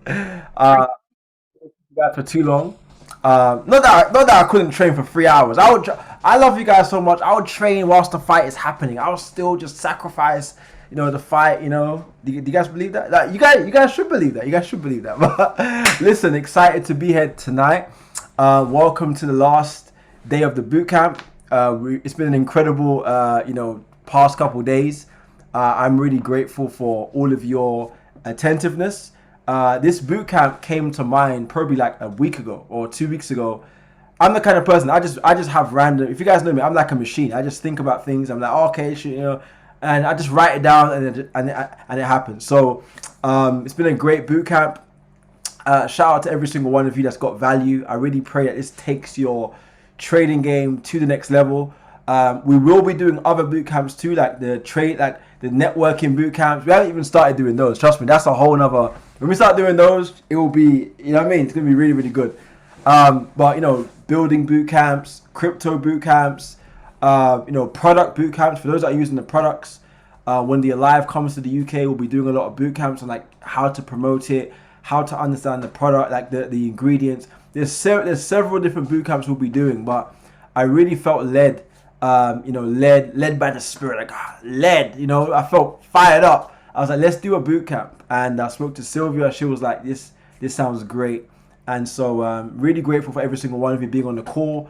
uh, you guys for too long. Not that I couldn't train for 3 hours. I love you guys so much. I would train whilst the fight is happening. I would still just sacrifice, the fight. Do you guys believe that? Like, you guys should believe that. You guys should believe that. But listen, excited to be here tonight. Welcome to the last day of the boot camp. It's been an incredible, past couple days. I'm really grateful for all of your attentiveness. This boot camp came to mind probably like a week ago or 2 weeks ago. I'm the kind of person I just have random. If you guys know me, I'm like a machine. I just think about things. I'm like, oh, okay, and I just write it down and it happens. So it's been a great boot camp. Shout out to every single one of you that's got value. I really pray that this takes your trading game to the next level. We will be doing other boot camps too, like the networking boot camps. We haven't even started doing those. Trust me, that's a whole nother. When we start doing those, it will be, you know what I mean? It's gonna be really, really good. But building boot camps, crypto boot camps, product boot camps for those that are using the products. When the Alive comes to the UK, we'll be doing a lot of boot camps on like how to promote it, how to understand the product, like the ingredients. There's several different boot camps we'll be doing, but I really felt led, led by the spirit, like led. I felt fired up. I was like, let's do a boot camp, and I spoke to Sylvia. She was like, this sounds great, and so really grateful for every single one of you being on the call.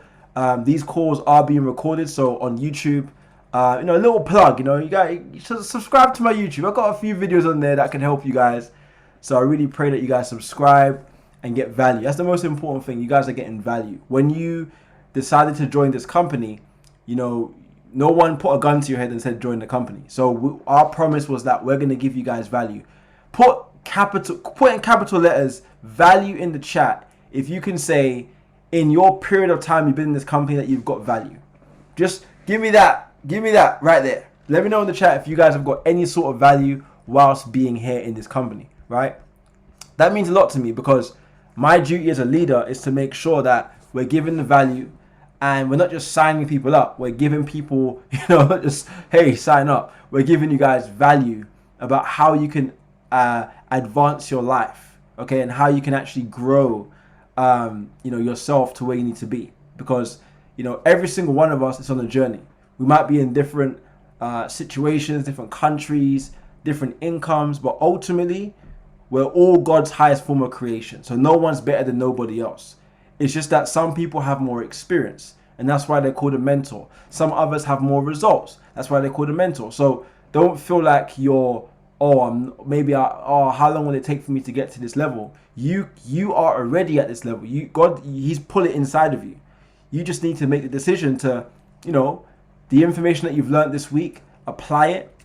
These calls are being recorded, so on YouTube. A little plug. You should subscribe to my YouTube. I've got a few videos on there that can help you guys. So I really pray that you guys subscribe and get value. That's the most important thing. You guys are getting value. When you decided to join this company, no one put a gun to your head and said join the company. So our promise was that we're going to give you guys value. Put in capital letters value in the chat if you can say in your period of time you've been in this company that you've got value. Just give me that right there. Let me know in the chat if you guys have got any sort of value whilst being here in this company, right? That means a lot to me because my duty as a leader is to make sure that we're giving the value and we're not just signing people up. We're giving people, not just, hey, sign up. We're giving you guys value about how you can advance your life, okay, and how you can actually grow, yourself to where you need to be. Because, every single one of us is on a journey. We might be in different situations, different countries, different incomes, but ultimately, we're all God's highest form of creation. So no one's better than nobody else. It's just that some people have more experience, and that's why they're called a mentor. Some others have more results. That's why they're called a mentor. So don't feel like you're, how long will it take for me to get to this level? You are already at this level. He's put it inside of you. You just need to make the decision to, the information that you've learned this week, apply it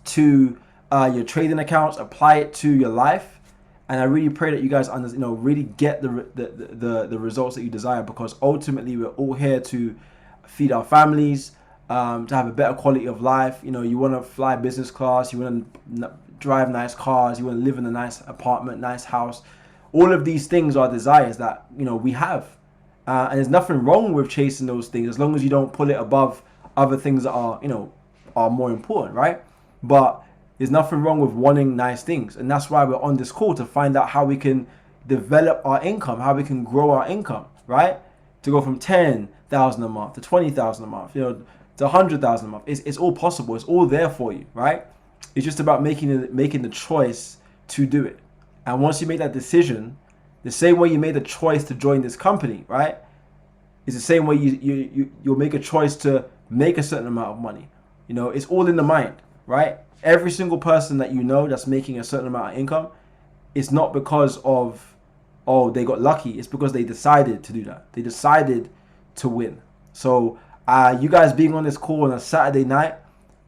to your trading accounts, apply it to your life, and I really pray that you guys really get the results that you desire, because ultimately we're all here to feed our families, to have a better quality of life. You want to fly business class, you want to drive nice cars, you want to live in a nice apartment, nice house. All of these things are desires that we have, and there's nothing wrong with chasing those things as long as you don't put it above other things that are more important, right? But there's nothing wrong with wanting nice things, and that's why we're on this call, to find out how we can develop our income, how we can grow our income, right? To go from 10,000 a month to 20,000 a month, to 100,000 a month. It's all possible. It's all there for you, right? It's just about making the choice to do it. And once you make that decision, the same way you made the choice to join this company, right? It's the same way you'll make a choice to make a certain amount of money. It's all in the mind, right? Every single person that that's making a certain amount of income, it's not because of, they got lucky. It's because they decided to do that. They decided to win. So you guys being on this call on a Saturday night,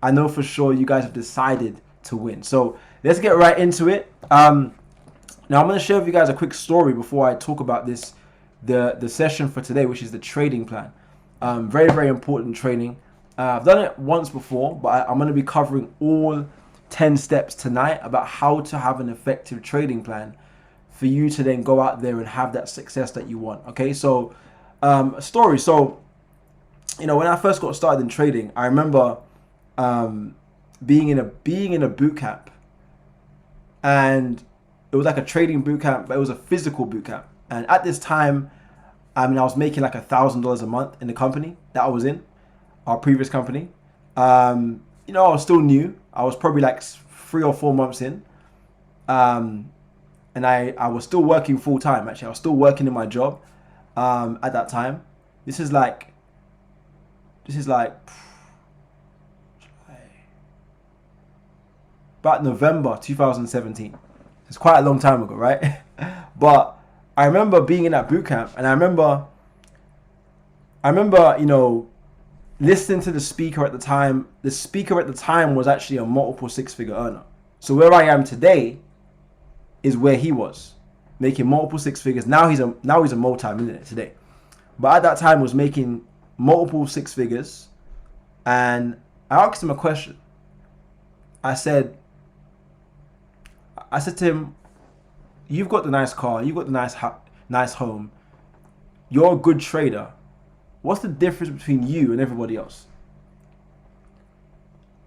I know for sure you guys have decided to win. So let's get right into it. Now I'm going to share with you guys a quick story before I talk about the session for today, which is the trading plan. Very, very important training. I've done it once before, but I'm going to be covering all 10 steps tonight about how to have an effective trading plan for you to then go out there and have that success that you want. Okay, so a story. So, when I first got started in trading, I remember being in a boot camp, and it was like a trading boot camp, but it was a physical boot camp. And at this time, I mean, I was making like $1,000 a month in the company that I was in, our previous company. You know, I was still new. I was probably like 3 or 4 months in. And I was still working full time, actually. I was still working in my job at that time. This is like about November 2017. It's quite a long time ago, right? But I remember being in that boot camp, and I remember, you know, listening to the speaker at the time. The speaker at the time was actually a multiple 6-figure earner. So where I am today is where he was, making multiple 6 figures. Now he's a multi-millionaire today, but at that time was making multiple 6 figures. And I asked him a question. I said to him, "You've got the nice car, you've got the nice home. You're a good trader. What's the difference between you and everybody else?"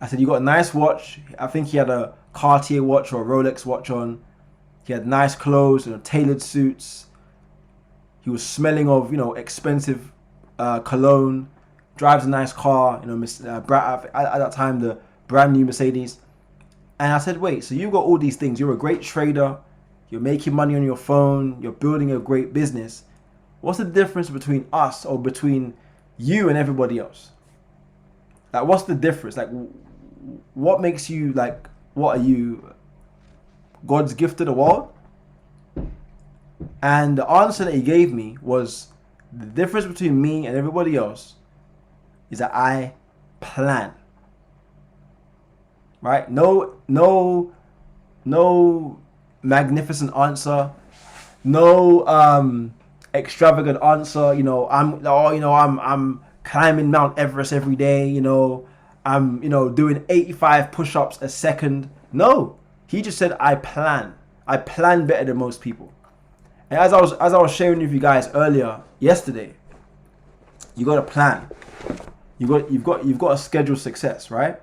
I said, "You got a nice watch." I think he had a Cartier watch or a Rolex watch on. He had nice clothes, you know, tailored suits. He was smelling of, you know, expensive cologne. Drives a nice car, you know, at that time the brand new Mercedes. And I said, "Wait, so you got all these things? You're a great trader. You're making money on your phone. You're building a great business. What's the difference between us, or between you and everybody else? Like, what's the difference? Like, what makes you, like, what are you, God's gift to the world?" And the answer that he gave me was, the difference between me and everybody else is that I plan. Right? No magnificent answer. No extravagant answer. You know, I'm climbing Mount Everest every day. You know, I'm, you know, doing 85 push-ups a second. No, he just said, I plan. I plan better than most people. And as I was sharing with you guys earlier yesterday, you got to plan. You've got to schedule success, right?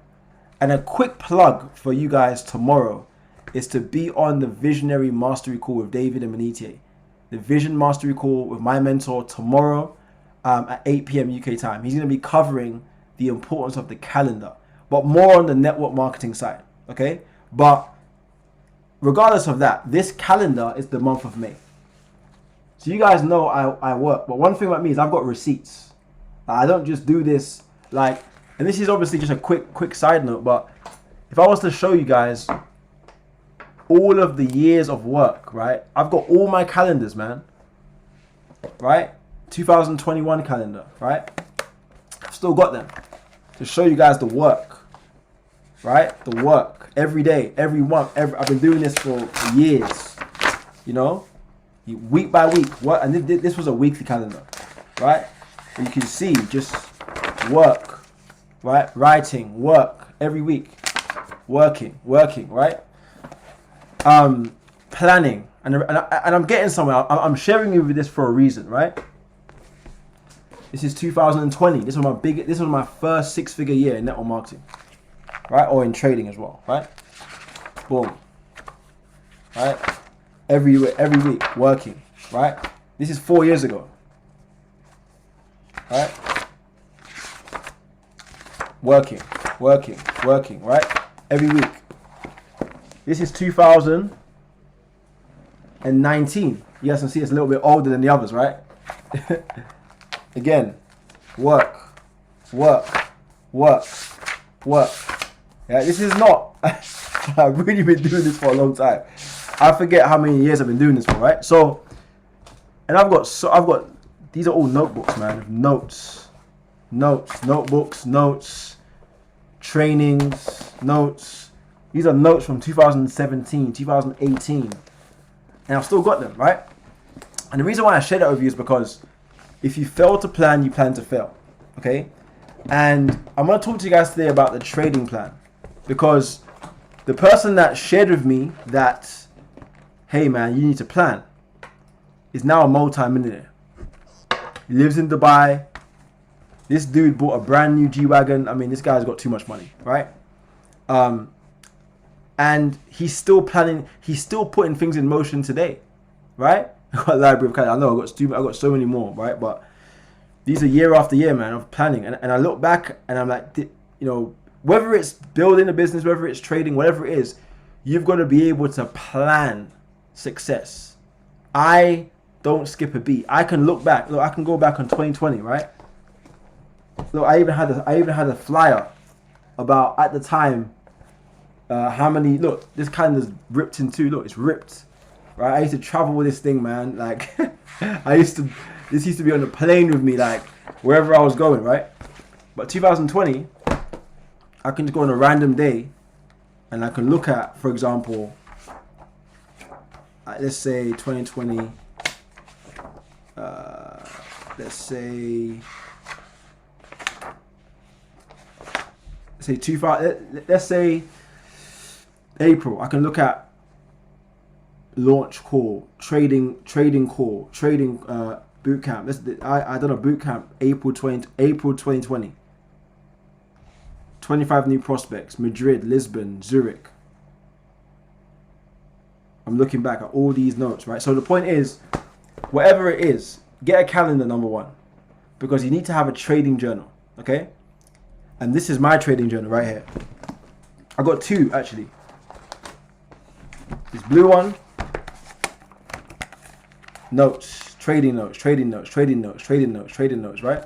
And a quick plug for you guys tomorrow is to be on the Visionary Mastery Call with David and Manite. The Vision Mastery Call with my mentor tomorrow at 8 p.m. UK time. He's going to be covering the importance of the calendar, but more on the network marketing side, okay? But regardless of that, this calendar is the month of May. So you guys know I work, but one thing about me is I've got receipts. I don't just do this like, and this is obviously just a quick side note, but if I was to show you guys all of the years of work, right? I've got all my calendars, man. Right? 2021 calendar, right? I've still got them to show you guys the work, right? The work every day, every month. I've been doing this for years, you know, week by week. What? And this was a weekly calendar, right? And you can see just work, right? Writing, work every week, working, right? Planning, and I'm getting somewhere. I'm sharing you with this for a reason, right? This is 2020. This was my first 6-figure year in network marketing, right? Or in trading as well, right? Boom, right? Every week working, right? This is 4 years ago, right? Working, right? Every week. This is 2019. You guys can see it's a little bit older than the others, right? Again, work. Yeah, this is not. I've really been doing this for a long time. I forget how many years I've been doing this for, right? So, and I've got these are all notebooks, man. Notes, notebooks, notes, trainings, notes. These are notes from 2017, 2018. And I've still got them, right? And the reason why I share that with you is because if you fail to plan, you plan to fail. Okay? And I'm going to talk to you guys today about the trading plan. Because the person that shared with me that, hey man, you need to plan, is now a multi-millionaire. He lives in Dubai. This dude bought a brand new G-Wagon. I mean, this guy's got too much money, right? and he's still planning. He's still putting things in motion today, right? I got a library of I know I got so many more, right? But these are year after year, man, of planning. And I look back and I'm like, you know, whether it's building a business, whether it's trading, whatever it is, you've got to be able to plan success. I don't skip a beat. I can look back. Look, I can go back on 2020, right? Look, I even had a flyer about at the time how many. Look, this kind is ripped in two. Look, it's ripped, right? I used to travel with this thing, man. Like, this used to be on the plane with me, like wherever I was going, right? But 2020, I can just go on a random day, and I can look at, for example, let's say 2020. Let's say 2000. Let's say April. I can look at launch call, trading call, trading bootcamp. I done a bootcamp April 2020. 25 new prospects, Madrid, Lisbon, Zurich. I'm looking back at all these notes, right? So the point is, whatever it is, get a calendar, number one, because you need to have a trading journal, okay? And this is my trading journal right here. I got two, actually. This blue one, notes, trading notes, trading notes, trading notes, trading notes, trading notes, right?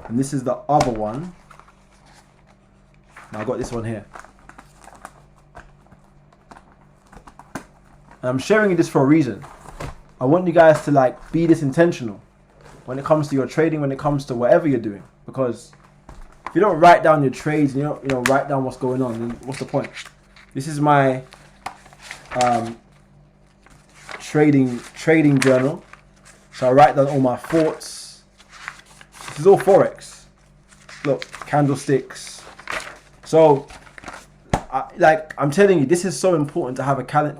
And this is the other one. Now I got this one here. And I'm sharing this for a reason. I want you guys to like be this intentional when it comes to your trading, when it comes to whatever you're doing. Because if you don't write down your trades, and you don't write down what's going on, then what's the point? This is my trading journal. So I write down all my thoughts. This is all Forex. Look, candlesticks. So I'm telling you, this is so important to have a calendar,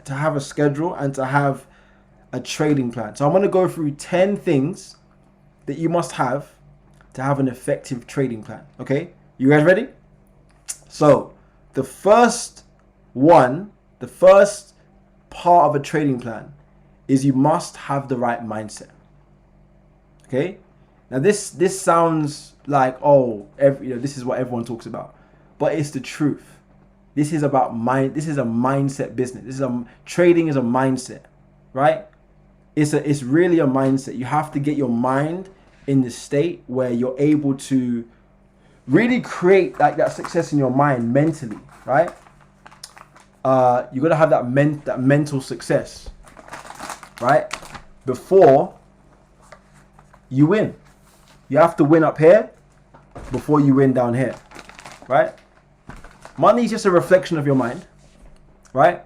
to have a schedule, and to have a trading plan. So I'm going to go through 10 things that you must have to have an effective trading plan. Okay, you guys ready? So the first part of a trading plan is you must have the right mindset. Okay, now this sounds like, oh, this is what everyone talks about, but it's the truth. This is about This is a mindset business. Trading is a mindset, right? It's really a mindset. You have to get your mind in the state where you're able to really create like that success in your mind mentally, right? You got to have that mental success, right? Before you win. You have to win up here before you win down here, right? Money is just a reflection of your mind, right?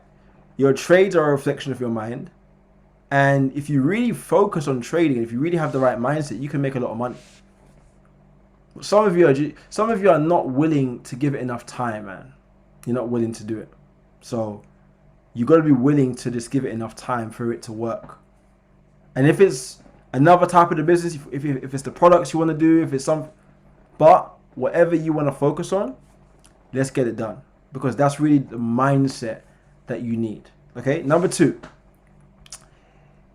Your trades are a reflection of your mind. And if you really focus on trading, if you really have the right mindset, you can make a lot of money. But some of you are not willing to give it enough time, man. You're not willing to do it. So you got to be willing to just give it enough time for it to work. And if it's another type of the business, if it's the products you want to do, if it's but whatever you want to focus on, let's get it done, because that's really the mindset that you need. Okay, number 2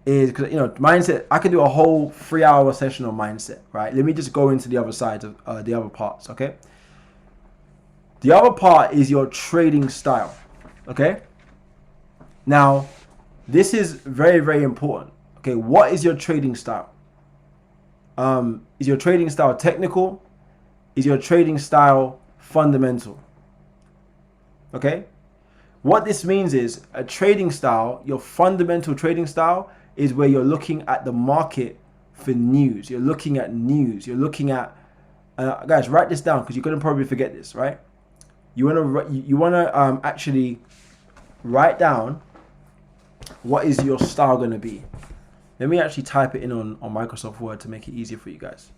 is, because mindset, I can do a whole 3-hour session on mindset, right? Let me just go into the other sides of the other parts. Okay, the other part is your trading style. Okay, now this is very, very important. Okay, what is your trading style? Is your trading style technical? Is your trading style fundamental? Okay, what this means is a trading style, your fundamental trading style, is where you're looking at the market for news. You're looking at news. You're looking at guys, write this down, because you're gonna probably forget this, right? You wanna actually write down what is your style gonna be. Let me actually type it in on Microsoft Word to make it easier for you guys.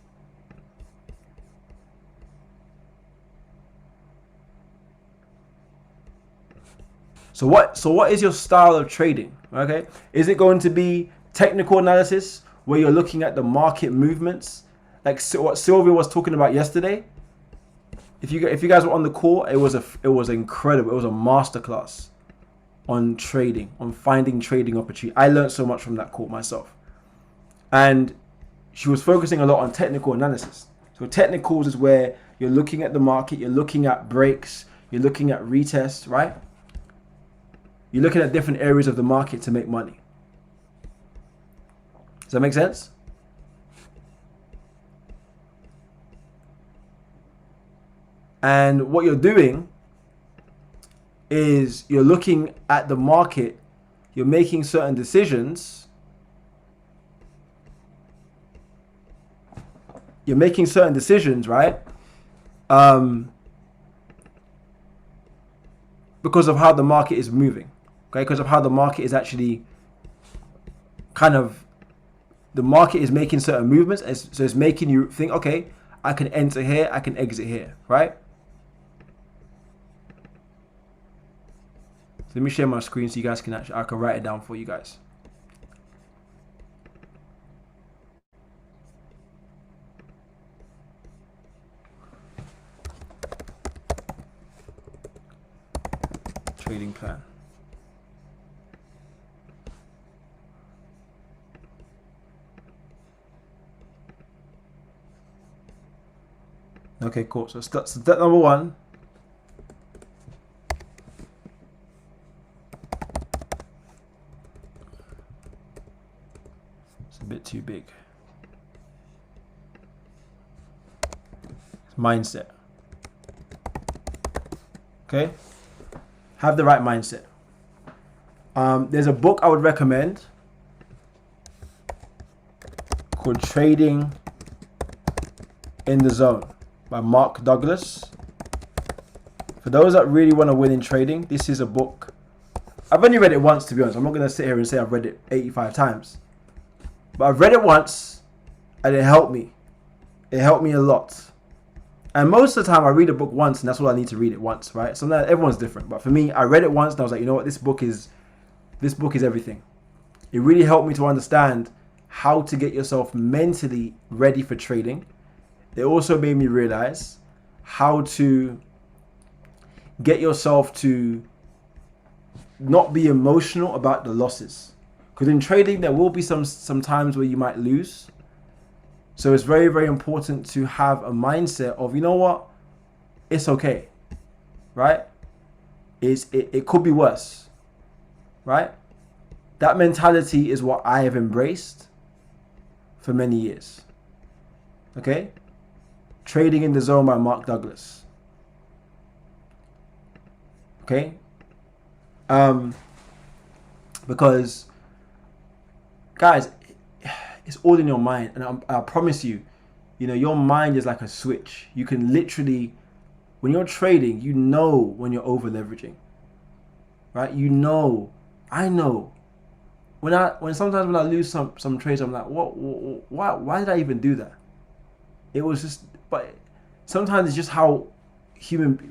So what is your style of trading? Okay, is it going to be technical analysis, where you're looking at the market movements, like what Sylvia was talking about yesterday? if you guys were on the call, it was incredible. It was a masterclass on trading, on finding trading opportunity. I learned so much from that call myself. And she was focusing a lot on technical analysis. So technicals is where you're looking at the market, you're looking at breaks, you're looking at retests, right? You're looking at different areas of the market to make money. Does that make sense? And what you're doing is you're looking at the market, you're making certain decisions. You're making certain decisions, right? Because of how the market is moving, okay? Because of how the market is actually the market is making certain movements. So it's making you think, okay, I can enter here, I can exit here, right? Let me share my screen so you guys can I can write it down for you guys. Trading plan. Okay, cool. So step number one. It's a bit too big. It's mindset. Okay? Have the right mindset. There's a book I would recommend called Trading in the Zone by Mark Douglas. For those that really want to win in trading, this is a book. I've only read it once, to be honest. I'm not going to sit here and say I've read it 85 times. But I've read it once and it helped me. It helped me a lot. And most of the time I read a book once and that's all I need to read it once, right? Sometimes everyone's different. But for me, I read it once and I was like, you know what, this book is everything. It really helped me to understand how to get yourself mentally ready for trading. It also made me realize how to get yourself to not be emotional about the losses. Because in trading, there will be some times where you might lose. So it's very, very important to have a mindset of, you know what, it's okay, right? It could be worse, right? That mentality is what I have embraced for many years, okay? Trading in the Zone by Mark Douglas, okay? Because, guys, it's all in your mind, and I promise you, you know, your mind is like a switch. You can literally, when you're trading, you know when you're over leveraging, right? You know, I know. When sometimes when I lose some trades, I'm like, why did I even do that? It was just, but sometimes it's just how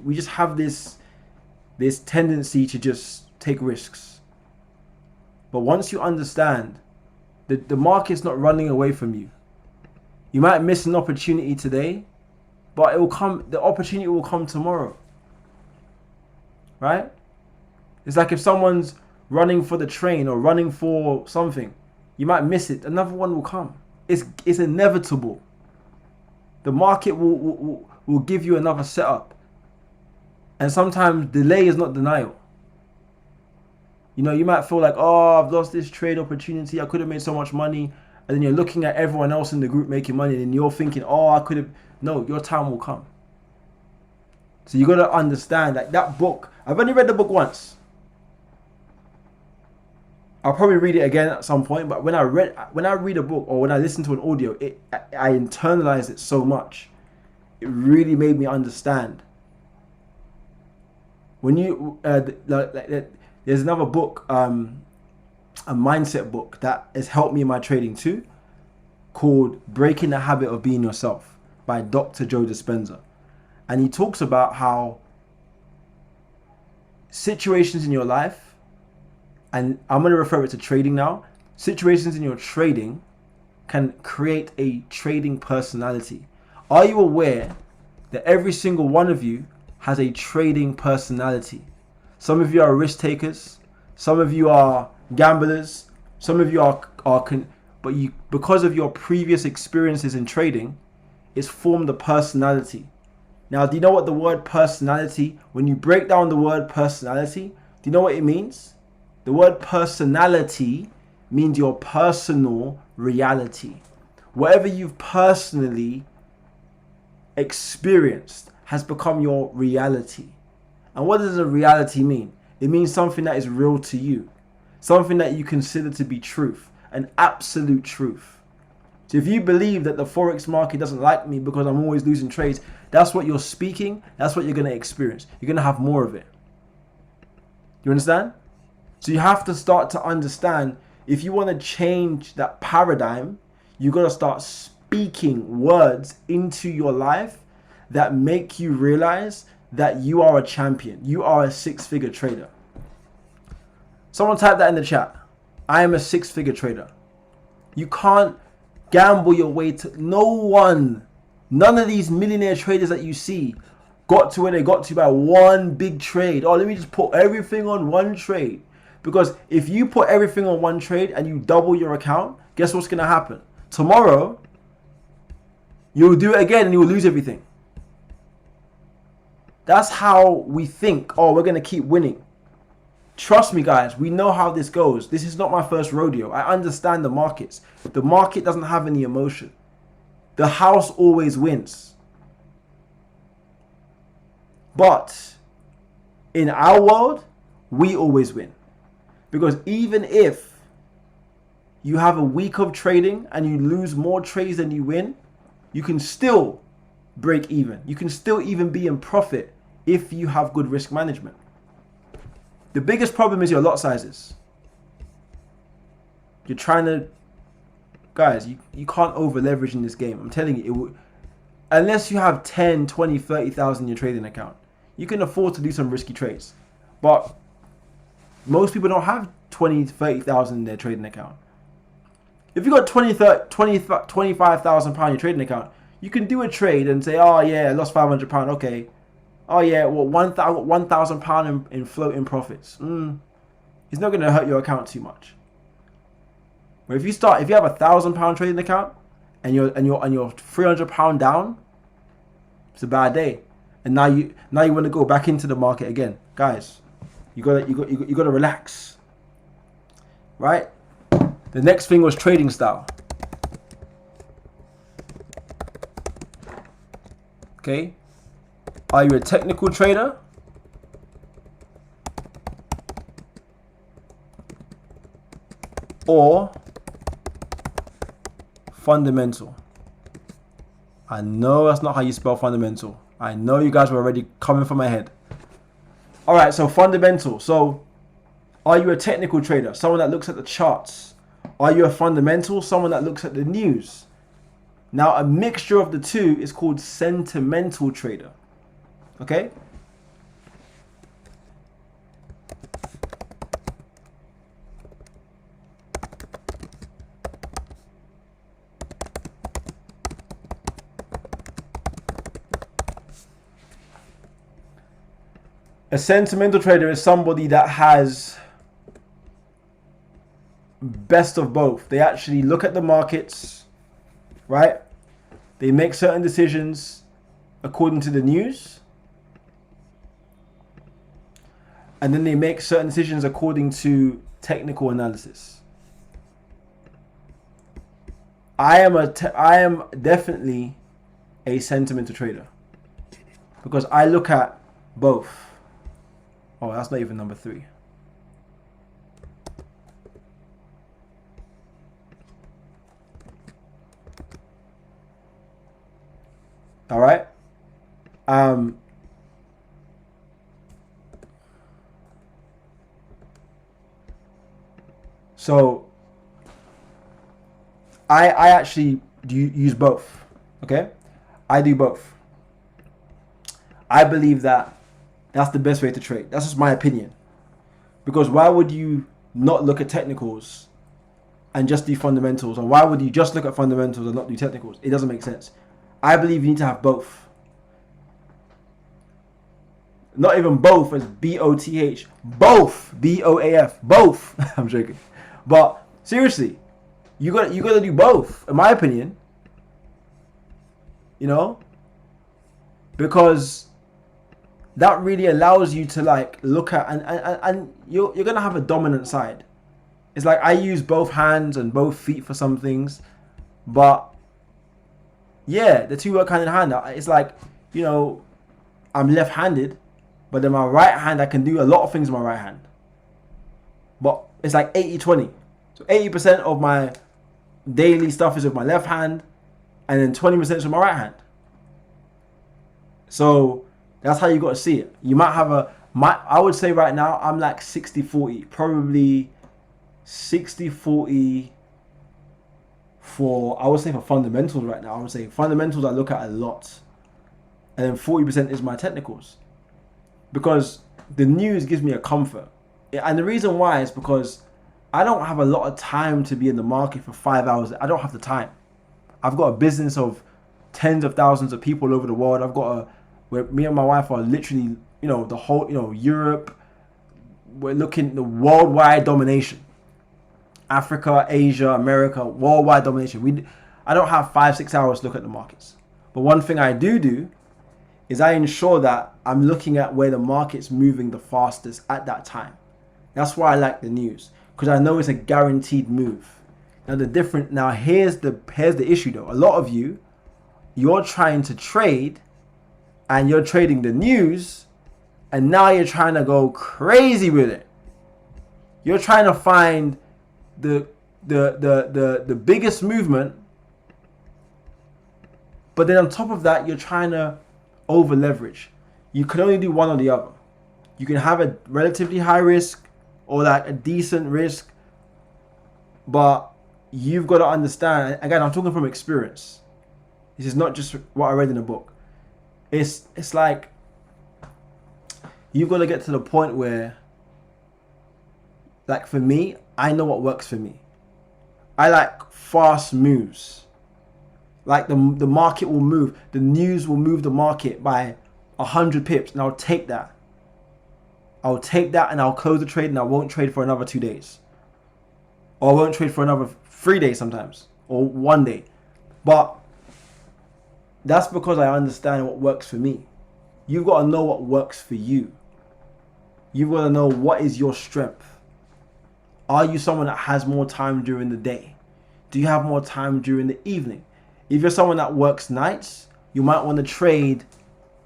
we just have this tendency to just take risks. But once you understand the market's not running away from you. You might miss an opportunity today, but it will come. The opportunity will come tomorrow, right? It's like if someone's running for the train or running for something, you might miss it. Another one will come. It's inevitable. The market will give you another setup, and sometimes delay is not denial. You know, you might feel like, oh, I've lost this trade opportunity. I could have made so much money. And then you're looking at everyone else in the group making money and you're thinking, oh, I could have. No, your time will come. So you got to understand that book. I've only read the book once. I'll probably read it again at some point. But when I read a book or when I listen to an audio, I internalize it so much. It really made me understand. When you there's another book, a mindset book that has helped me in my trading too, called Breaking the Habit of Being Yourself by Dr. Joe Dispenza. And he talks about how situations in your life, and I'm going to refer it to trading now, situations in your trading can create a trading personality. Are you aware that every single one of you has a trading personality. Some of you are risk takers. Some of you are gamblers. Some of you but you, because of your previous experiences in trading, it's formed a personality. Now, do you know what the word personality, when you break down the word personality, do you know what it means? The word personality means your personal reality. Whatever you've personally experienced has become your reality. And what does a reality mean? It means something that is real to you, something that you consider to be truth, an absolute truth. So if you believe that the Forex market doesn't like me because I'm always losing trades, that's what you're speaking, that's what you're going to experience. You're going to have more of it. You understand? So you have to start to understand, if you want to change that paradigm, you got to start speaking words into your life that make you realize that you are a champion. You are a six-figure trader. Someone type that in the chat. I am a six-figure trader. You can't gamble your way to... None of these millionaire traders that you see got to where they got to by one big trade. Oh, let me just put everything on one trade. Because if you put everything on one trade and you double your account, guess what's going to happen? Tomorrow, you'll do it again and you'll lose everything. That's how we think, oh, we're going to keep winning. Trust me, guys, we know how this goes. This is not my first rodeo. I understand the markets. The market doesn't have any emotion. The house always wins. But in our world, we always win. Because even if you have a week of trading and you lose more trades than you win, you can still break even. You can still even be in profit if you have good risk management. The biggest problem is your lot sizes. You're trying to... Guys, you can't over leverage in this game. I'm telling you, unless you have 10, 20, 30,000 in your trading account, you can afford to do some risky trades. But most people don't have 20, 30,000 in their trading account. If you got 25,000 pound in your trading account, you can do a trade and say, oh yeah, I lost 500 pound. Okay. Oh yeah, well, 1,000 pound in floating profits. It's not going to hurt your account too much. But if you have a £1,000 trading account and you're 300 pound down, it's a bad day. And now you want to go back into the market again, guys. You gotta relax, right? The next thing was trading style. Okay, are you a technical trader? Or fundamental? I know that's not how you spell fundamental. I know you guys were already coming for my head. All right, so fundamental. So are you a technical trader? Someone that looks at the charts? Are you a fundamental? Someone that looks at the news? Now, a mixture of the two is called sentimental trader. Okay? A sentimental trader is somebody that has best of both. They actually look at the markets, right? They make certain decisions according to the news. And then they make certain decisions according to technical analysis. I am definitely a sentimental trader because I look at both. Oh, that's not even number 3. All right. So I actually do use both. Okay, I do both. I believe that that's the best way to trade. That's just my opinion. Because why would you not look at technicals and just do fundamentals? Or why would you just look at fundamentals and not do technicals? It doesn't make sense. I believe you need to have both. Not even both as BOTH. Both. BOAF. Both. I'm joking. But seriously, you gotta do both, in my opinion. You know? Because that really allows you to like look at and you're gonna have a dominant side. It's like I use both hands and both feet for some things, but yeah, the two work hand in hand. It's like, you know, I'm left-handed, but then my right hand, I can do a lot of things with my right hand. But it's like 80-20. So 80% of my daily stuff is with my left hand, and then 20% is with my right hand. So that's how you got to see it. You might have I would say right now, I'm like 60-40. Probably 60-40 I would say for fundamentals right now. I would say fundamentals I look at a lot. And then 40% is my technicals. Because the news gives me a comfort. And the reason why is because I don't have a lot of time to be in the market for 5 hours. I don't have the time. I've got a business of tens of thousands of people all over the world. Where me and my wife are literally, you know, the whole, you know, Europe. We're looking at the worldwide domination. Africa, Asia, America, worldwide domination. I don't have 5-6 hours to look at the markets. But one thing I do is I ensure that I'm looking at where the market's moving the fastest at that time. That's why I like the news, because I know it's a guaranteed move. Now here's the issue though. A lot of you're trying to trade, and you're trading the news, and now you're trying to go crazy with it. You're trying to find the biggest movement, but then on top of that, you're trying to over leverage. You can only do one or the other. You can have a relatively high risk or like a decent risk, but you've got to understand. Again, I'm talking from experience. This is not just what I read in a book. It's like you've got to get to the point where, like for me, I know what works for me. I like fast moves. Like the market will move. The news will move the market by 100 pips, and I'll take that. And I'll close the trade, and I won't trade for another 2 days. Or I won't trade for another 3 days sometimes. Or 1 day. But that's because I understand what works for me. You've got to know what works for you. You've got to know what is your strength. Are you someone that has more time during the day? Do you have more time during the evening? If you're someone that works nights, you might want to trade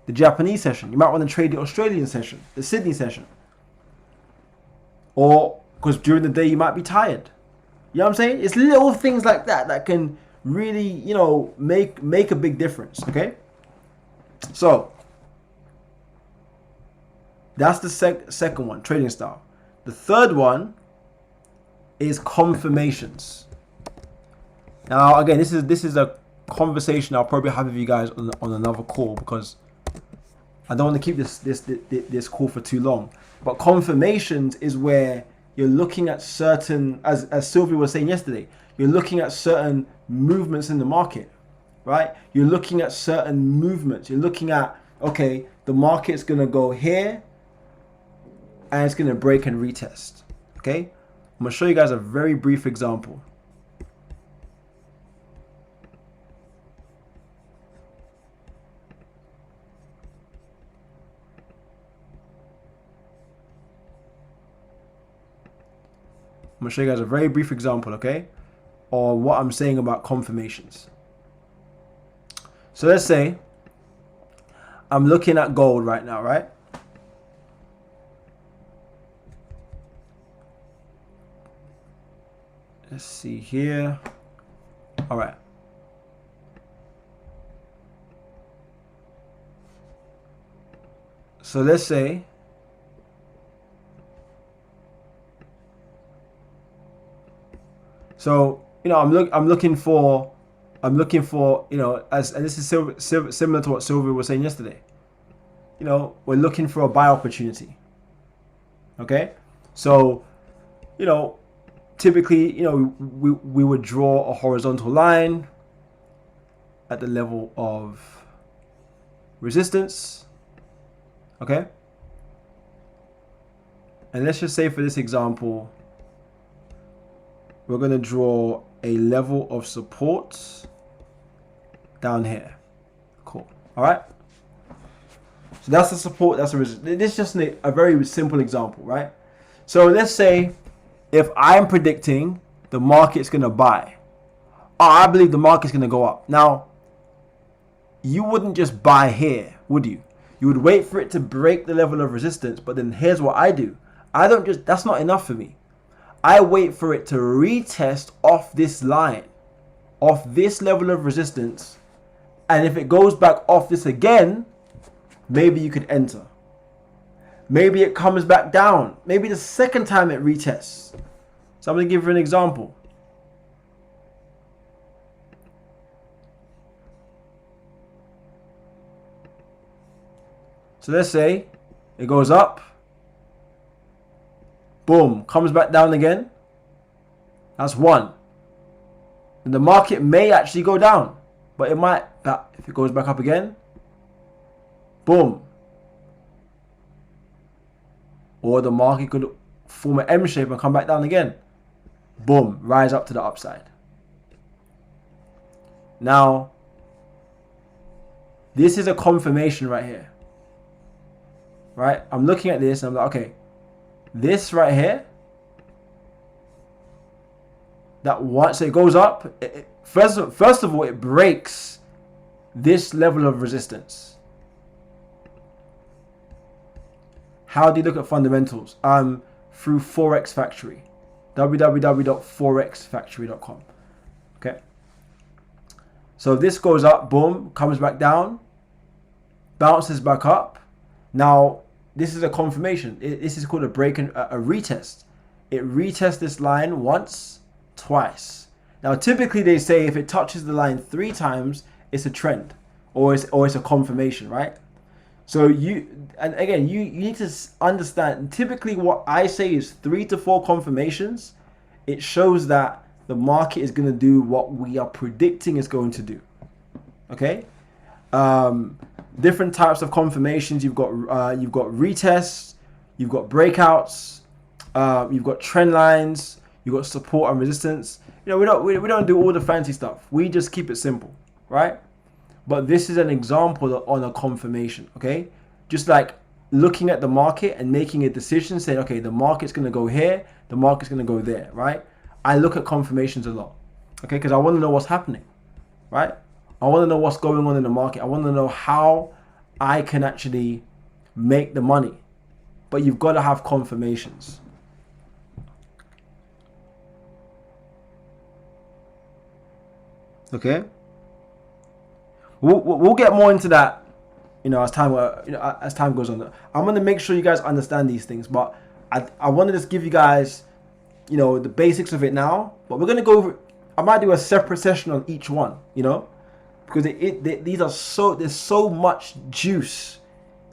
the Japanese session. You might want to trade the Australian session, the Sydney session. Or because during the day you might be tired. You know what I'm saying? It's little things like that can really, you know, make a big difference. Okay? So that's the second one, trading style. The third one is confirmations. Now, again, this is a conversation I'll probably have with you guys on another call, because I don't want to keep this call for too long. But confirmations is where you're looking at certain, as Sylvia was saying yesterday, you're looking at certain movements in the market, right? You're looking at certain movements. You're looking at, okay, the market's going to go here and it's going to break and retest, okay? I'm going to show you guys a very brief example. I'm going to show you guys a very brief example, okay, or what I'm saying about confirmations. So let's say I'm looking at gold right now, right? Let's see here. All right. So let's say you know, I'm looking for, you know, and this is similar to what Sylvia was saying yesterday. You know, we're looking for a buy opportunity. Okay, so, you know, typically, you know, we would draw a horizontal line at the level of resistance. Okay, And let's just say for this example, we're going to draw a level of support down here. Cool. All right. So that's the support. That's the resistance. This is just a very simple example, right? So let's say if I'm predicting the market's going to buy, I believe the market's going to go up. Now, you wouldn't just buy here, would you? You would wait for it to break the level of resistance. But then here's what I do. I don't just, that's not enough for me. I wait for it to retest off this line, off this level of resistance. And if it goes back off this again, maybe you could enter. Maybe it comes back down. Maybe the second time it retests. So I'm going to give you an example. So let's say it goes up. Boom. Comes back down again. That's one. And the market may actually go down. But it might, if it goes back up again. Boom. Or the market could form an M shape and come back down again. Boom. Rise up to the upside. Now, this is a confirmation right here. Right? I'm looking at this and I'm like, okay, this right here, that once it goes up, first of all, it breaks this level of resistance. How do you look at fundamentals? Through Forex Factory, www.forexfactory.com. Okay. So this goes up, boom, comes back down, bounces back up. Now, this is a confirmation. This is called a break and a retest. It retests this line once, twice. Now, typically they say if it touches the line 3 times, it's a trend or it's a confirmation, right? So you need to understand, typically what I say is 3 to 4 confirmations. It shows that the market is going to do what we are predicting it's going to do. Okay? Different types of confirmations. You've got retests, you've got breakouts, you've got trend lines, you've got support and resistance. You know, we don't do all the fancy stuff. We just keep it simple, right? But this is an example on a confirmation, okay? Just like looking at the market and making a decision, saying, okay, the market's going to go here, the market's going to go there, right? I look at confirmations a lot, okay? Because I want to know what's happening, right? I want to know what's going on in the market. I want to know how I can actually make the money. But you've got to have confirmations. Okay? We'll get more into that, you know, as time goes on. I'm going to make sure you guys understand these things, but I want to just give you guys, you know, the basics of it now. But we're going to go over, I might do a separate session on each one, you know, because there's so much juice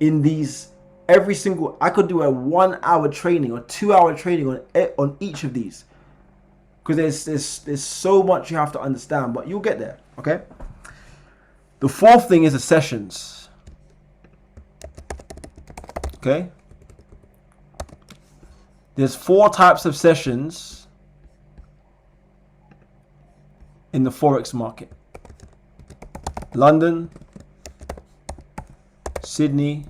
in these. Every single, I could do a 1 hour training or 2 hour training on each of these, because there's so much you have to understand, but you'll get there. Okay. The fourth thing is the sessions. Okay. There's 4 types of sessions in the Forex market. London, Sydney.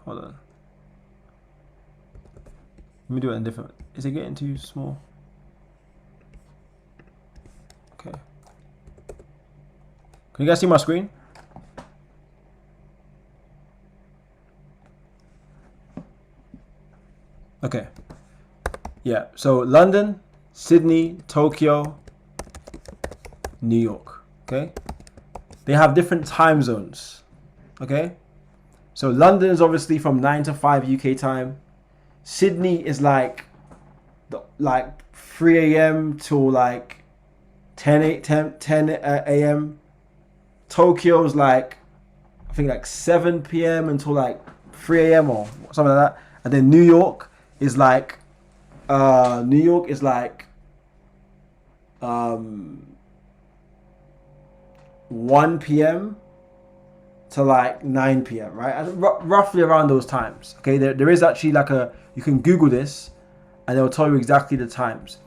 Hold on. Let me do it in different. Is it getting too small? Okay. Can you guys see my screen? Okay. Yeah. So London, Sydney, Tokyo, New York. Okay. They have different time zones. Okay. So London is obviously from 9 to 5 UK time. Sydney is like 3 a.m. till like 10 a.m. Tokyo's like, I think like 7 p.m. until like 3 a.m. or something like that. And then New York is like 1 p.m. to like 9 p.m. right, and roughly around those times. Okay, there is actually like you can Google this, and they'll tell you exactly the times.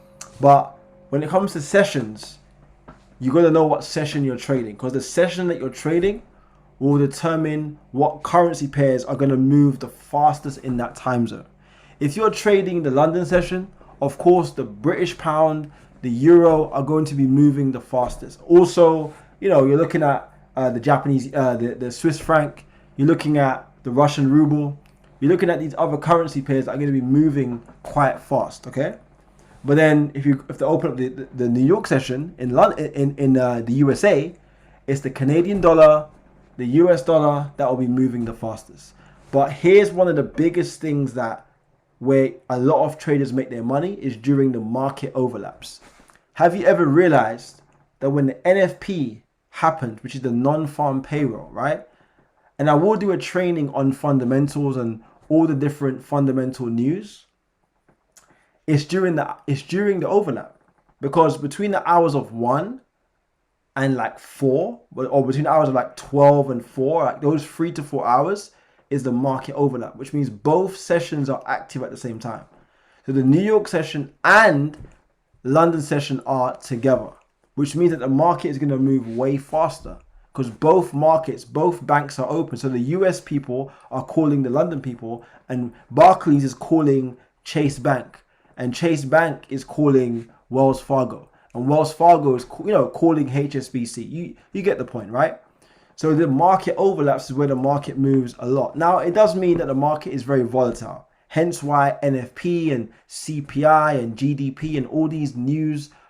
But when it comes to sessions, you got to know what session you're trading, because the session that you're trading will determine what currency pairs are going to move the fastest in that time zone. If you're trading the London session, of course, the British pound, the euro are going to be moving the fastest. Also, you're looking at the Japanese, the Swiss franc. You're looking at the Russian ruble. You're looking at these other currency pairs that are going to be moving quite fast. Okay, but then if they open up the New York session in London, in the USA, it's the Canadian dollar, the US dollar that will be moving the fastest. But here's one of the biggest things that where a lot of traders make their money is during the market overlaps. Have you ever realized that when the NFP happened, which is the non-farm payroll, right? And I will do a training on fundamentals and all the different fundamental news. It's during the overlap, because between the hours of 1 and like 4, or between the hours of like 12 and 4, like those 3 to 4 hours is the market overlap, which means both sessions are active at the same time. So the New York session and London session are together, which means that the market is going to move way faster, because both banks are open. So the US people are calling the London people, and Barclays is calling Chase Bank, and Chase Bank is calling Wells Fargo, and Wells Fargo is calling HSBC. You get the point, right? So the market overlaps is where the market moves a lot. Now, it does mean that the market is very volatile. Hence why NFP and CPI and GDP and all these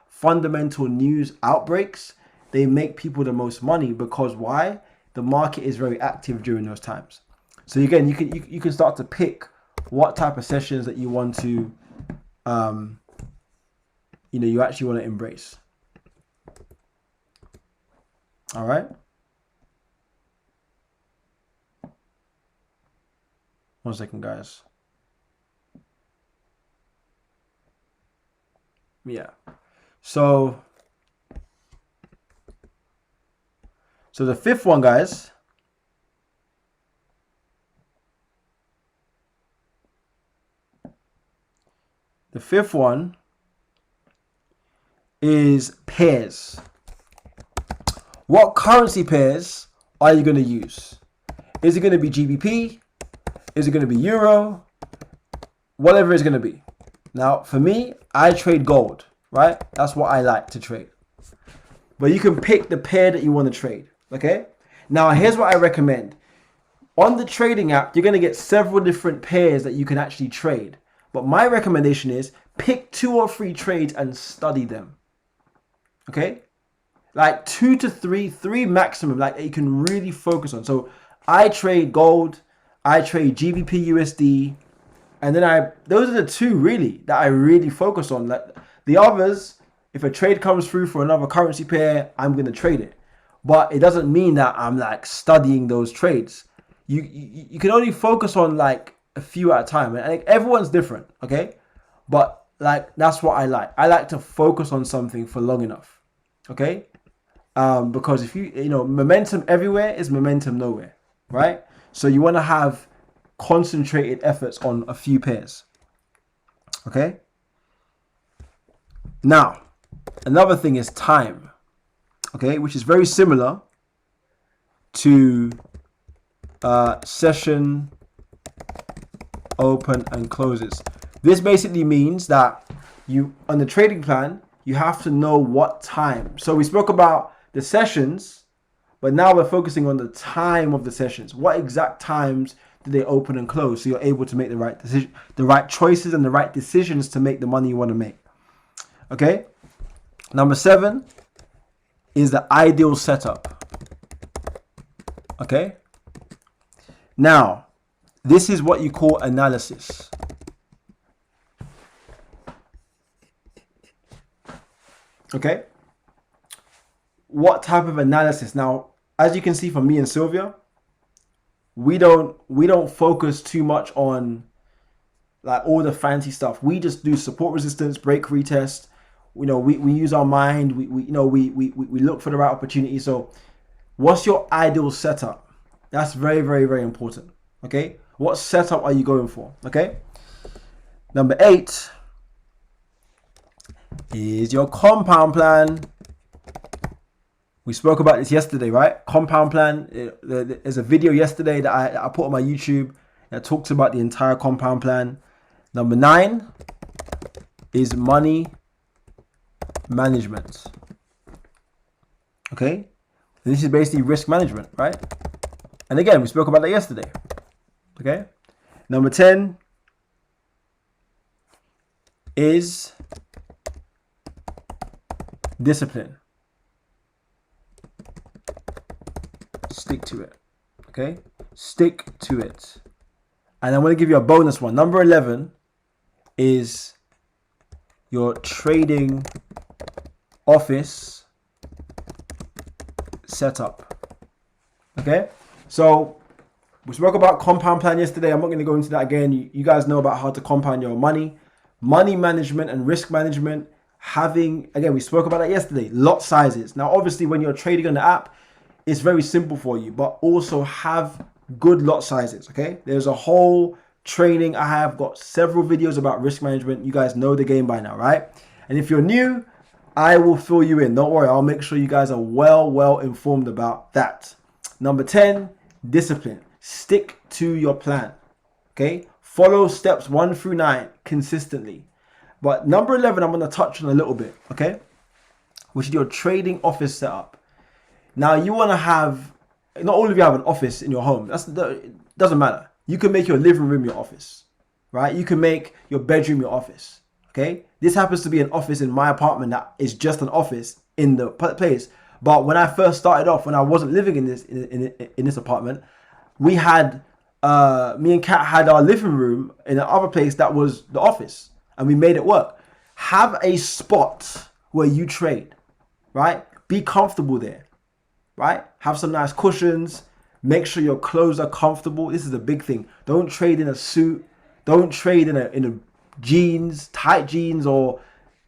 fundamental news outbreaks, they make people the most money, because why? The market is very active during those times. So again, you can start to pick what type of sessions that you want to, you actually want to embrace. All right. One second, guys. Yeah. So the fifth one, guys. The fifth one is pairs. What currency pairs are you going to use? Is it going to be GBP? Is it going to be euro? Whatever it's going to be. Now, for me, I trade gold, right? That's what I like to trade. But you can pick the pair that you want to trade, okay? Now, here's what I recommend. On the trading app, you're going to get several different pairs that you can actually trade. But my recommendation is pick 2 or 3 trades and study them, okay? Like 2 to 3 maximum, like that you can really focus on. So I trade gold, I trade GBP USD, and then those are the 2 really that I really focus on. Like the others, if a trade comes through for another currency pair, I'm going to trade it. But it doesn't mean that I'm like studying those trades. You can only focus on like a few at a time, and like, everyone's different, okay? But like that's what I like. I like to focus on something for long enough, okay? Because if momentum everywhere is momentum nowhere, right? So you want to have concentrated efforts on a few pairs, okay? Now, another thing is time, okay, which is very similar to session open and closes. This basically means that on the trading plan, you have to know what time. So we spoke about the sessions, but now we're focusing on the time of the sessions. What exact times do they open and close, so you're able to make the right decision, the right choices and the right decisions to make the money you want to make. Okay? Number 7 is the ideal setup. Okay? Now, this is what you call analysis. Okay? What type of analysis? Now, as you can see from me and Sylvia, we don't focus too much on like all the fancy stuff. We just do support resistance, break retest. We use our mind. We look for the right opportunity. So, what's your ideal setup? That's very, very, very important. Okay. What setup are you going for? Okay. Number 8 is your compound plan. We spoke about this yesterday, right? Compound plan. There's a video yesterday that I put on my YouTube that talks about the entire compound plan. Number 9 is money management. Okay? This is basically risk management, right? And again, we spoke about that yesterday. Okay? Number 10 is discipline. Stick to it. Okay? Stick to it. And I'm going to give you a bonus one. Number 11 is your trading office setup. Okay? So we spoke about compound plan yesterday. I'm not going to go into that again. You guys know about how to compound your money. Money management and risk management. Again, we spoke about that yesterday. Lot sizes. Now, obviously, when you're trading on the app, it's very simple for you, but also have good lot sizes. Okay? There's a whole training. I have got several videos about risk management. You guys know the game by now, right? And if you're new, I will fill you in. Don't worry. I'll make sure you guys are well informed about that. Number 10, discipline. Stick to your plan. Okay? Follow steps 1 through 9 consistently. But number 11, I'm going to touch on a little bit. Okay? Which is your trading office setup. Now, you want to have, not all of you have an office in your home. It doesn't matter. You can make your living room your office, right? You can make your bedroom your office, okay? This happens to be an office in my apartment that is just an office in the place. But when I first started off, when I wasn't living in this apartment, we had, me and Kat had our living room in another place that was the office, and we made it work. Have a spot where you trade, right? Be comfortable there. Right? Have some nice cushions. Make sure your clothes are comfortable. This is a big thing. Don't trade in a suit. Don't trade in a jeans, tight jeans, or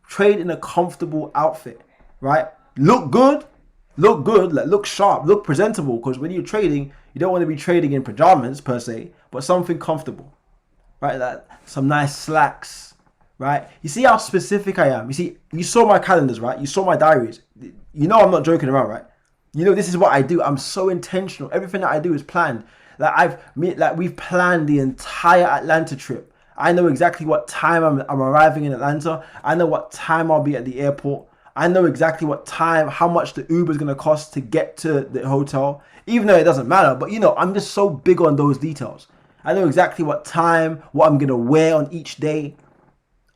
trade in a comfortable outfit. Right? Look good. Like look sharp. Look presentable. Because when you're trading, you don't want to be trading in pajamas per se, but something comfortable. Right? Like some nice slacks. Right? You see how specific I am. You saw my calendars, right? You saw my diaries. You know I'm not joking around, right? You know, this is what I do. I'm so intentional. Everything that I do is planned. We've planned the entire Atlanta trip. I know exactly what time I'm arriving in Atlanta. I know what time I'll be at the airport. I know exactly what time, how much the Uber is going to cost to get to the hotel. Even though it doesn't matter. But, you know, I'm just so big on those details. I know exactly what time, what I'm going to wear on each day.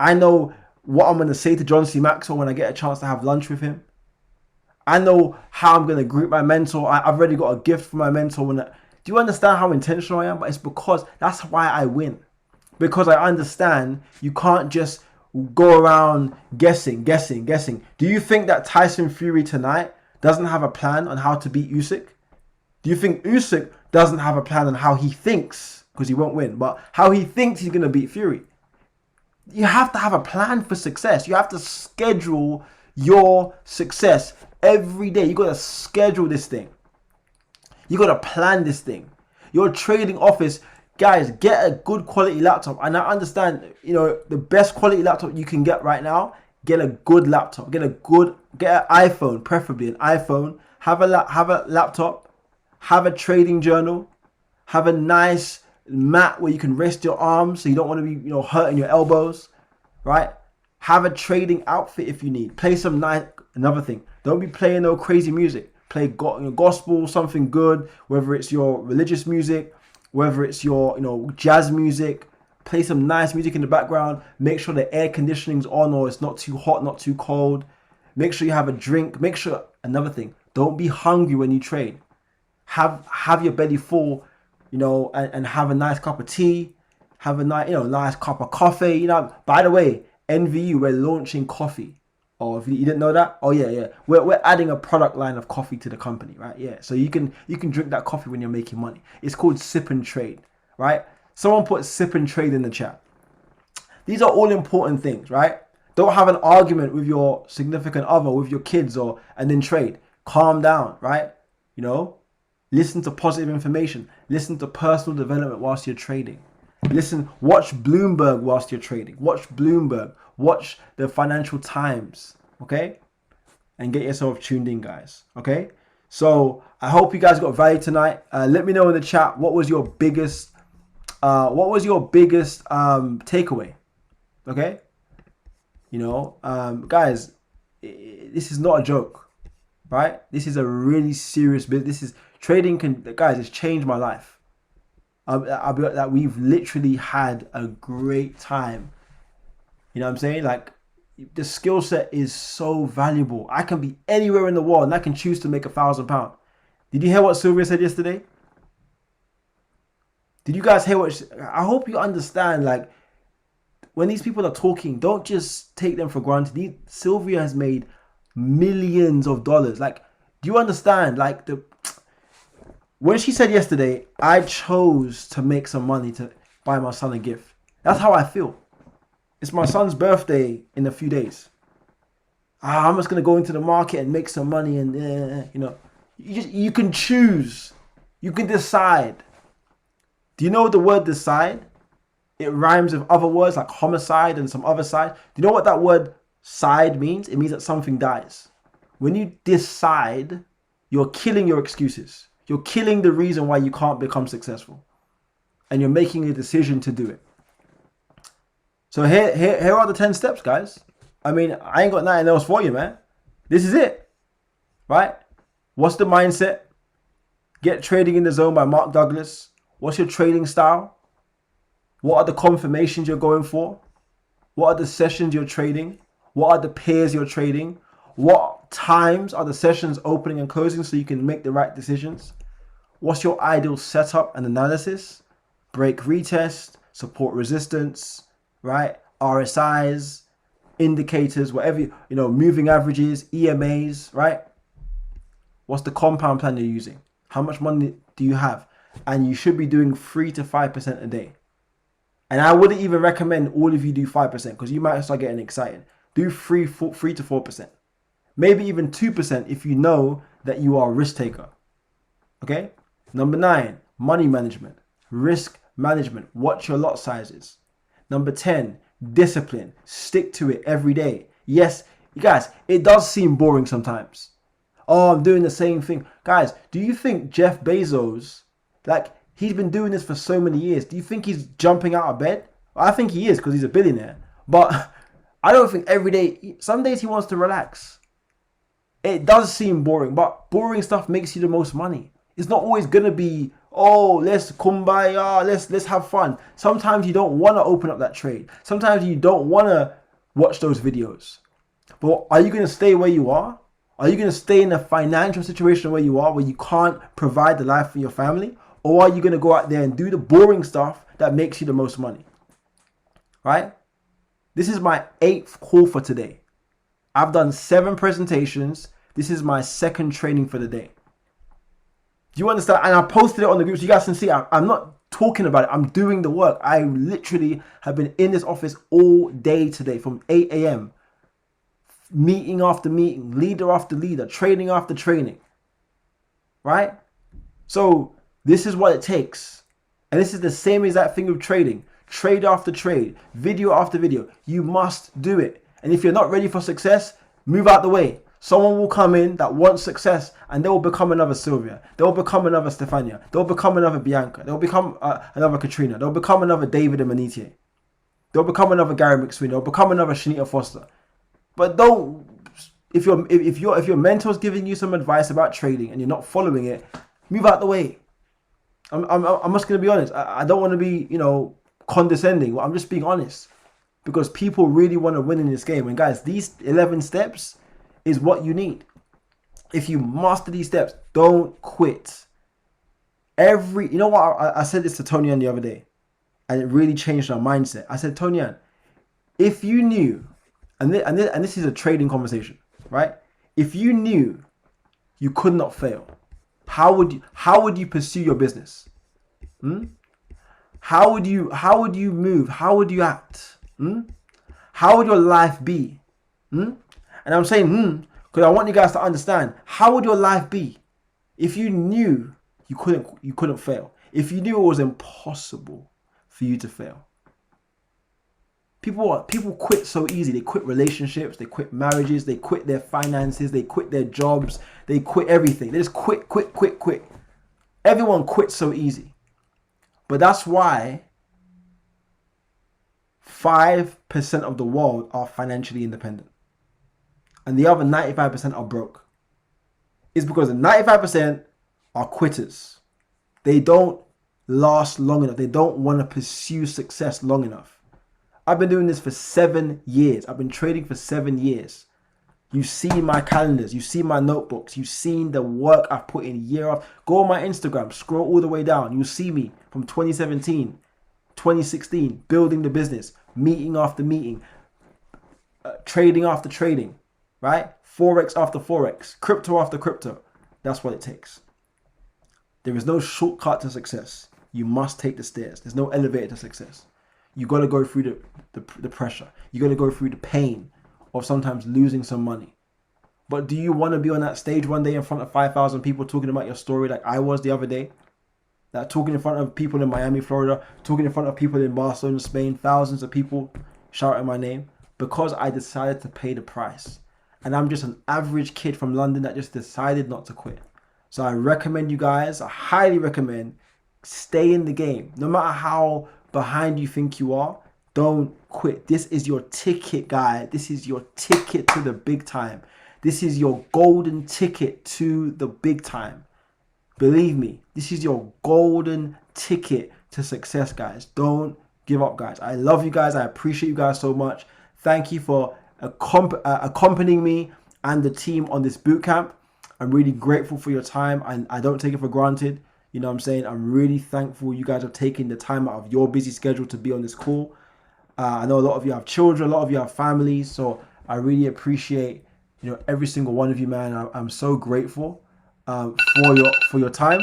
I know what I'm going to say to John C. Maxwell when I get a chance to have lunch with him. I know how I'm going to greet my mentor. I've already got a gift for my mentor. Do you understand how intentional I am? But it's because that's why I win. Because I understand you can't just go around guessing. Do you think that Tyson Fury tonight doesn't have a plan on how to beat Usyk? Do you think Usyk doesn't have a plan on how he thinks, because he won't win, but how he thinks he's going to beat Fury? You have to have a plan for success. You have to schedule your success every day. You got to schedule this thing. You got to plan this thing. Your trading office, guys, get a good quality laptop. And I understand, you know, the best quality laptop you can get right now, get a good laptop. Get an iPhone, preferably an iPhone. Have a laptop. Have a trading journal. Have a nice mat where you can rest your arms so you don't want to be, you know, hurting your elbows, right? Have a trading outfit if you need. Play some nice. Another thing, don't be playing no crazy music. Play gospel, something good. Whether it's your religious music, whether it's your, you know, jazz music. Play some nice music in the background. Make sure the air conditioning's on or it's not too hot, not too cold. Make sure you have a drink. Make sure, another thing, don't be hungry when you trade. Have your belly full, you know, and have a nice cup of tea. Have a nice cup of coffee. You know, by the way, NVU, we're launching coffee. Oh, if you didn't know that, oh yeah, we're adding a product line of coffee to the company, right? Yeah, so you can drink that coffee when you're making money. It's called Sip and Trade, right? Someone put Sip and Trade in the chat. These are all important things, right? Don't have an argument with your significant other, with your kids, and then trade. Calm down, right? You know, Listen to positive information. Listen to personal development whilst you're trading. Watch Bloomberg whilst you're trading. Watch Bloomberg. Watch the Financial Times. Okay? And get yourself tuned in, guys. Okay? So I hope you guys got value tonight. Let me know in the chat what was your biggest takeaway. Okay? Guys, this is not a joke, right? This is a really serious business. This is trading. Guys, it's changed my life. I'll be like that. We've literally had a great time. You know what I'm saying? Like, the skill set is so valuable. I can be anywhere in the world and I can choose to make £1,000. Did you hear what Sylvia said yesterday? Did you guys hear what I hope you understand, like, when these people are talking, don't just take them for granted. Sylvia has made millions of dollars. Like, do you understand? Like, when she said yesterday, I chose to make some money to buy my son a gift. That's how I feel. It's my son's birthday in a few days. I'm just going to go into the market and make some money and, you can choose. You can decide. Do you know the word decide? It rhymes with other words like homicide and some other side. Do you know what that word side means? It means that something dies. When you decide, you're killing your excuses. You're killing the reason why you can't become successful. And you're making a decision to do it. So here are the 10 steps, guys. I mean, I ain't got nothing else for you, man. This is it. Right? What's the mindset? Get Trading in the Zone by Mark Douglas. What's your trading style? What are the confirmations you're going for? What are the sessions you're trading? What are the pairs you're trading? What times are the sessions opening and closing so you can make the right decisions? What's your ideal setup and analysis? Break retest, support resistance, right? RSIs, indicators, whatever, moving averages, EMAs, right? What's the compound plan you're using? How much money do you have? And you should be doing 3 to 5% a day. And I wouldn't even recommend all of you do 5% because you might start getting excited. Do 3 to 4%. Maybe even 2% if you know that you are a risk taker. Okay? Number 9, money management. Risk management. Watch your lot sizes. Number 10, discipline. Stick to it every day. Yes, guys, it does seem boring sometimes. Oh, I'm doing the same thing. Guys, do you think Jeff Bezos, he's been doing this for so many years. Do you think he's jumping out of bed? I think he is because he's a billionaire. But I don't think every day. Some days he wants to relax. It does seem boring, but boring stuff makes you the most money. It's not always going to be, let's kumbaya, let's have fun. Sometimes you don't want to open up that trade. Sometimes you don't want to watch those videos. But are you going to stay where you are? Are you going to stay in a financial situation where you are, where you can't provide the life for your family? Or are you going to go out there and do the boring stuff that makes you the most money? Right? This is my 8th call for today. I've done 7 presentations. This is my 2nd training for the day. Do you understand? And I posted it on the group so you guys can see. I'm not talking about it. I'm doing the work. I literally have been in this office all day today from 8 a.m. Meeting after meeting, leader after leader, training after training. Right? So this is what it takes. And this is the same exact thing with trading. Trade after trade, video after video. You must do it. And if you're not ready for success, move out the way. Someone will come in that wants success and they will become another Sylvia. They'll become another Stefania. They'll become another Bianca. They'll become another Katrina. They'll become another David and Manitier. They'll become another Gary McSween. They'll become another Shanita Foster. But don't, if your mentor's giving you some advice about trading and you're not following it, move out the way. I'm just going to be honest. I don't want to be, condescending. I'm just being honest. Because people really want to win in this game. And guys, these 11 steps is what you need. If you master these steps, don't quit. You know what? I said this to Tony Ann the other day. And it really changed our mindset. I said, Tony Ann, if you knew, and this is a trading conversation, right? If you knew you could not fail, how would you pursue your business? How would you move? How would you act? How would your life be? And I'm saying because I want you guys to understand, how would your life be if you knew You couldn't fail. If you knew it was impossible for you to fail. People quit so easy. They quit relationships, they quit marriages, they quit their finances, they quit their jobs, they quit everything. They just quit, quit, quit, quit. Everyone quits so easy. But that's why 5% of the world are financially independent. And the other 95% are broke. It's because the 95% are quitters. They don't last long enough. They don't want to pursue success long enough. I've been doing this for 7 years. I've been trading for 7 years. You've seen my calendars. You've seen my notebooks. You've seen the work I've put in year after. Go on my Instagram. Scroll all the way down. You'll see me from 2017, 2016, building the business, meeting after meeting, trading after trading, right? Forex after Forex, crypto after crypto. That's what it takes. There is no shortcut to success. You must take the stairs. There's no elevator to success. You got to go through the pressure. You got to go through the pain of sometimes losing some money. But do you want to be on that stage one day in front of 5,000 people talking about your story like I was the other day? That talking in front of people in Miami, Florida, talking in front of people in Barcelona, Spain, thousands of people shouting my name because I decided to pay the price. And I'm just an average kid from London that just decided not to quit. So I recommend you guys, I highly recommend, stay in the game. No matter how behind you think you are, don't quit. This is your ticket, guy. This is your ticket to the big time. This is your golden ticket to the big time. Believe me, this is your golden ticket to success, guys. Don't give up, guys. I love you guys. I appreciate you guys so much. Thank you for accompanying me and the team on this bootcamp. I'm really grateful for your time, and I don't take it for granted. You know what I'm saying? I'm really thankful you guys have taken the time out of your busy schedule to be on this call. I know a lot of you have children, a lot of you have families, so I really appreciate every single one of you, man. I'm so grateful for your time,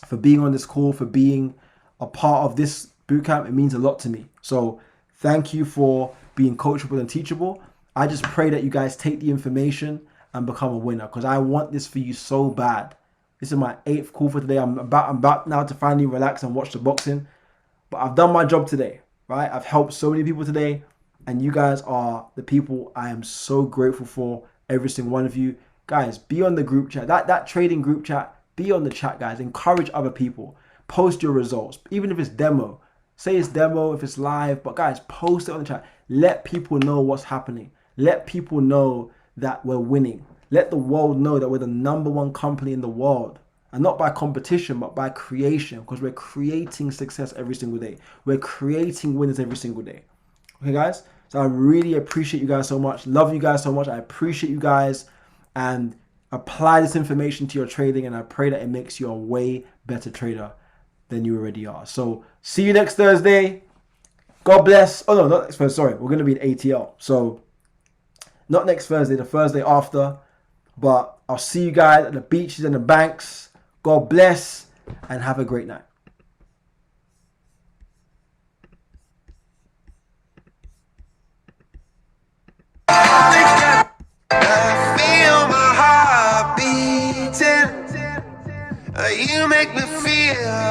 for being on this call, for being a part of this bootcamp. It means a lot to me. So thank you for being coachable and teachable. I just pray that you guys take the information and become a winner, because I want this for you so bad. This is my 8th call for today. I'm about now to finally relax and watch the boxing. But I've done my job today, right? I've helped so many people today, and you guys are the people I am so grateful for, every single one of you. Guys, be on the group chat. That trading group chat, be on the chat, guys. Encourage other people. Post your results, even if it's demo. Say it's demo, if it's live. But guys, post it on the chat. Let people know what's happening. Let people know that we're winning. Let the world know that we're the #1 company in the world. And not by competition, but by creation. Because we're creating success every single day. We're creating winners every single day. Okay, guys? So I really appreciate you guys so much. Love you guys so much. I appreciate you guys. And apply this information to your trading. And I pray that it makes you a way better trader than you already are. So see you next Thursday. God bless. Oh, no, not next Thursday. Sorry. We're going to be in ATL. So not next Thursday, the Thursday after. But I'll see you guys at the beaches and the banks. God bless and have a great night. I feel my heart beating. You make me feel